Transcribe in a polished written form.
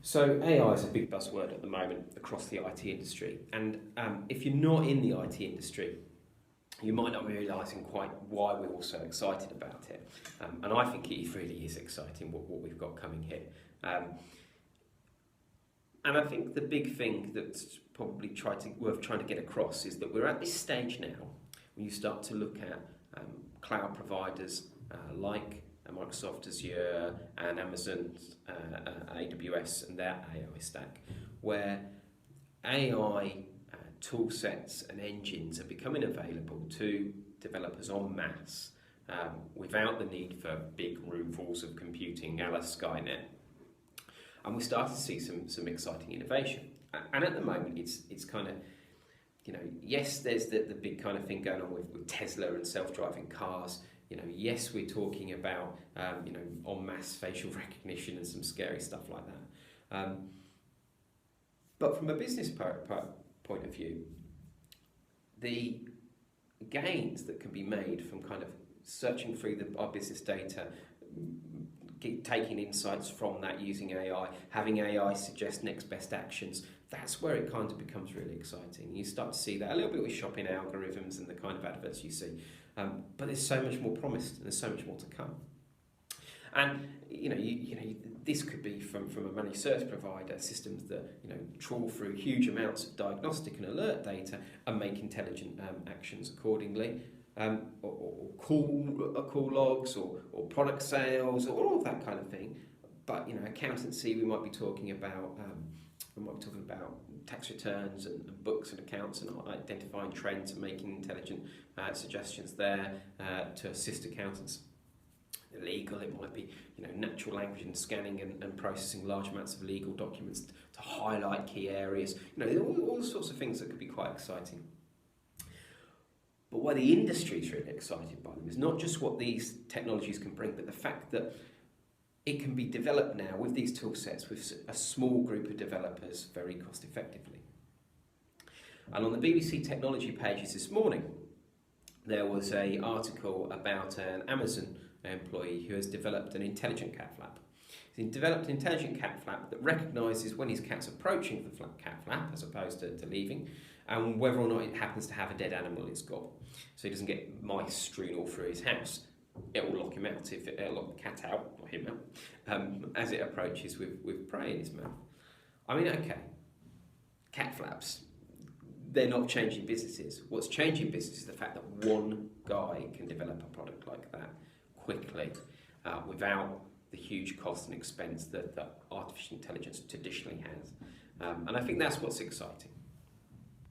So AI is a big buzzword at the moment across the IT industry, and if you're not in the IT industry, you might not be realising quite why we're all so excited about it. And I think it really is exciting what we've got coming here. And I think the big thing that's probably worth trying to get across is that we're at this stage now when you start to look at cloud providers like Microsoft Azure and Amazon's AWS and their AI stack, where AI tool sets and engines are becoming available to developers en masse without the need for big roomfuls of computing a la Skynet. And we start to see some exciting innovation. And at the moment, it's kind of, yes, there's the big kind of thing going on with Tesla and self-driving cars. Yes, we're talking about, en masse facial recognition and some scary stuff like that. But from a business point of view, the gains that can be made from kind of searching through our business data, taking insights from that using AI, having AI suggest next best actions, that's where it kind of becomes really exciting. You start to see that a little bit with shopping algorithms and the kind of adverts you see. But there's so much more promised and there's so much more to come. And this could be from a managed service provider, systems that trawl through huge amounts of diagnostic and alert data and make intelligent actions accordingly, or call logs, or product sales, or all of that kind of thing. But accountancy, we might be talking about tax returns and books and accounts and identifying trends and making intelligent suggestions there to assist accountants. Legal, it might be natural language and scanning and processing large amounts of legal documents to highlight key areas. All sorts of things that could be quite exciting. But why the industry is really excited by them is not just what these technologies can bring, but the fact that it can be developed now with these tool sets with a small group of developers very cost effectively. And on the BBC technology pages this morning, there was an article about an Amazon employee who has developed an intelligent cat flap. He's developed an intelligent cat flap that recognises when his cat's approaching the cat flap as opposed to leaving, and whether or not it happens to have a dead animal it's got. So he doesn't get mice strewn all through his house. It will lock him out, it'll lock the cat out, or him out, as it approaches with prey in his mouth. I mean, okay, cat flaps, they're not changing businesses. What's changing business is the fact that one guy can develop a product like that quickly without the huge cost and expense that artificial intelligence traditionally has. And I think that's what's exciting.